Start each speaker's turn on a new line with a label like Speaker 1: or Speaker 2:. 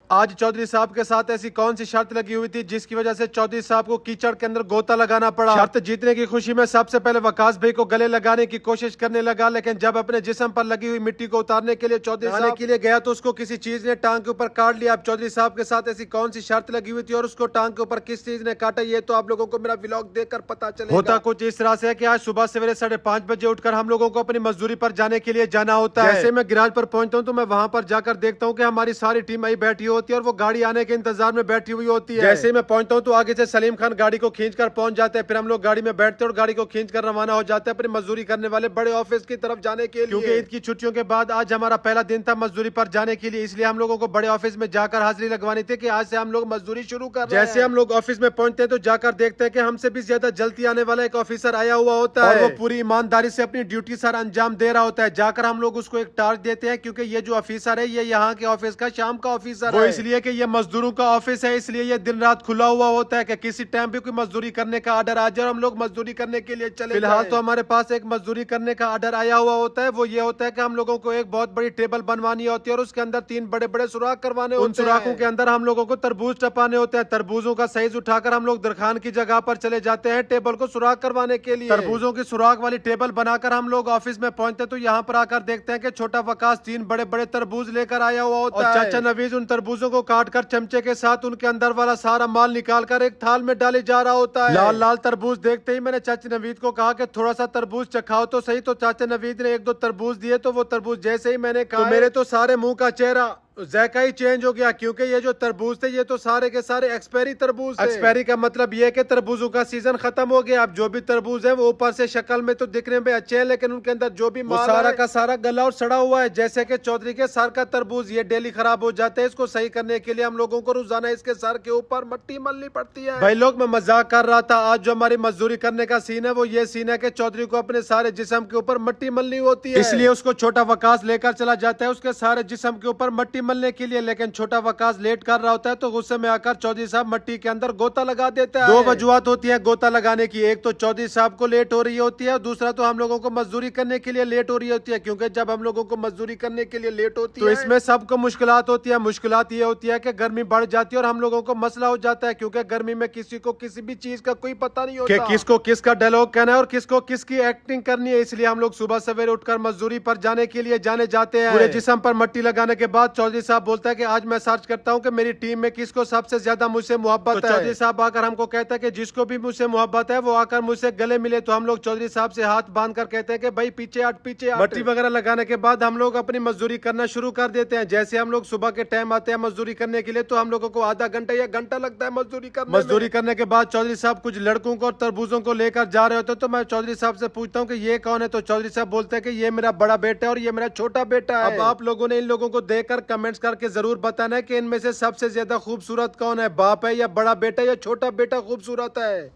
Speaker 1: आज चौधरी साहब के साथ ऐसी कौन सी शर्त लगी हुई थी जिसकी वजह से चौधरी साहब को कीचड़ के अंदर गोता लगाना पड़ा। शर्त जीतने की खुशी में सबसे पहले वकास भाई को गले लगाने की कोशिश करने लगा, लेकिन जब अपने जिस्म पर लगी हुई मिट्टी को उतारने के लिए चौधरी साहब के लिए गया तो उसको किसी चीज ने टांग के ऊपर काट लिया। अब चौधरी साहब के साथ ऐसी कौन सी शर्त लगी हुई थी और उसको टांग के ऊपर किस चीज ने काटा, ये तो आप लोगों को मेरा व्लॉग देखकर पता चलेगा। होता कुछ इस तरह से है कि आज सुबह सवेरे 5:30 बजे उठकर हम लोगों को अपनी मजदूरी पर जाने के लिए जाना होता है। जैसे मैं गिराज पर पहुंचता हूँ तो मैं वहां पर जाकर देखता हूँ कि हमारी सारी टीम आई बैठी होती है और वो गाड़ी आने के इंतजार में बैठी हुई होती है। जैसे ही मैं पहुंचता हूं तो आगे से सलीम खान गाड़ी को खींचकर पहुंच जाते हैं। फिर हम लोग गाड़ी में बैठते हैं और गाड़ी को खींचकर रवाना हो जाते हैं अपनी मजदूरी करने वाले बड़े ऑफिस की तरफ जाने के लिए। क्योंकि ईद की छुट्टियों के बाद आज हमारा पहला दिन था मजदूरी पर जाने के लिए, इसलिए हम लोगों को बड़े ऑफिस में जाकर हाजिरी लगवानी थी कि आज से हम लोग मजदूरी शुरू कर रहे हैं। जैसे हम लोग ऑफिस में पहुंचते हैं तो जाकर देखते हैं कि हमसे भी ज्यादा जल्दी आने वाला एक ऑफिसर आया हुआ होता है और वो पूरी ईमानदारी से अपनी ड्यूटी सर अंजाम दे रहा होता है। जाकर हम लोग उसको एक टास्क देते हैं, क्योंकि ये जो ऑफिसर है ये यहाँ के ऑफिस का शाम का ऑफिसर है, इसलिए कि ये मजदूरों का ऑफिस है, इसलिए ये दिन रात खुला हुआ होता है कि किसी टाइम भी कोई मजदूरी करने का ऑर्डर आ जाए और हम लोग मजदूरी करने के लिए चले। फिलहाल तो हमारे पास एक मजदूरी करने का ऑर्डर आया हुआ होता है, वो ये होता है कि हम लोगों को एक बहुत बड़ी टेबल बनवानी होती है और उसके अंदर 3 बड़े बड़े सुराख करवाने होते हैं। उन सुराखों के अंदर हम लोगों को तरबूज टपाने होते हैं। तरबूजों का साइज उठाकर हम लोग दरखान की जगह पर चले जाते हैं टेबल को सुराख करवाने के लिए। तरबूजों की सुराख वाली टेबल बनाकर हम लोग ऑफिस में पहुंचते तो यहाँ पर आकर देखते हैं कि छोटा वकास 3 बड़े बड़े तरबूज लेकर आया हुआ होता है। चाचा नवीज उन तरबूजों को काट कर चमचे के साथ उनके अंदर वाला सारा माल निकाल कर एक थाल में डाले जा रहा होता है। लाल लाल तरबूज देखते ही मैंने चाचा नवीद को कहा कि थोड़ा सा तरबूज चखाओ तो सही। तो चाचा नवीद ने 1-2 तरबूज दिए तो वो तरबूज जैसे ही मैंने कहा तो मेरे तो सारे मुंह का चेहरा जायका ही चेंज हो गया, क्योंकि ये जो तरबूज थे ये तो सारे के सारे एक्सपायरी तरबूज थे। एक्सपायरी का मतलब ये है कि तरबूजों का सीजन खत्म हो गया। अब जो भी तरबूज है वो ऊपर से शक्ल में तो दिखने में अच्छे हैं, लेकिन उनके अंदर जो भी माल सारा का सारा गला और सड़ा हुआ है। जैसे कि चौधरी के सर का तरबूज ये डेली खराब हो जाता है। इसको सही करने के लिए हम लोगों को रोजाना इसके सर के ऊपर मट्टी मलनी पड़ती है। भाई लोग, मैं मजाक कर रहा था। आज जो हमारी मजदूरी करने का सीन है वो ये सीन है कि चौधरी को अपने सारे जिस्म के ऊपर मट्टी मलनी होती है, इसलिए उसको छोटा वकास लेकर चला जाता है उसके सारे जिस्म के ऊपर मट्टी मलने के लिए। लेकिन छोटा वकास लेट कर रहा होता है तो गुस्से में आकर चौधरी साहब मट्टी के अंदर गोता लगा देता है। 2 वजूहत होती है गोता लगाने की। एक तो चौधरी साहब को लेट हो रही होती है, दूसरा तो हम लोगों को मजदूरी करने के लिए लेट हो रही होती है, क्योंकि जब हम लोगों को मजदूरी करने के लिए लेट होती है तो इसमें सबको मुश्किलात होती है। मुश्किलात ये होती है कि गर्मी बढ़ जाती है और हम लोगों को मसला हो जाता है, क्योंकि गर्मी में किसी को किसी भी चीज का कोई पता नहीं होता कि किसको किसका डायलॉग कहना है और किसको किसकी एक्टिंग करनी है। इसलिए हम लोग सुबह सवेरे उठकर मजदूरी पर जाने के लिए जाते हैं। पूरे जिस्म पर मट्टी लगाने के बाद चौधरी साहब बोलता है कि आज मैं सर्च करता हूं कि मेरी टीम में किसको सबसे ज्यादा मुझसे मोहब्बत है। चौधरी साहब आकर हमको कहता है कि जिसको भी मुझसे मोहब्बत है वो आकर मुझसे गले मिले। तो हम लोग चौधरी साहब से हाथ बांध कर कहते हैं कि भाई पीछे हट, पीछे हट। मट्टी वगैरह लगाने के बाद हम लोग अपनी मजदूरी करना शुरू कर देते हैं। जैसे हम लोग सुबह के टाइम आते हैं मजदूरी करने के लिए तो हम लोगों को आधा घंटा या घंटा लगता है मजदूरी करने के बाद चौधरी साहब कुछ लड़कों को और तरबूजों को लेकर जा रहे होते हैं। तो मैं चौधरी साहब से पूछता हूँ कि ये कौन है, तो चौधरी साहब बोलते हैं कि ये मेरा बड़ा बेटा है और ये मेरा छोटा बेटा है। अब आप लोगों ने इन लोगों को देखकर कमेंट्स करके जरूर बताना है कि इनमें से सबसे ज्यादा खूबसूरत कौन है, बाप है या बड़ा बेटा या छोटा बेटा खूबसूरत है।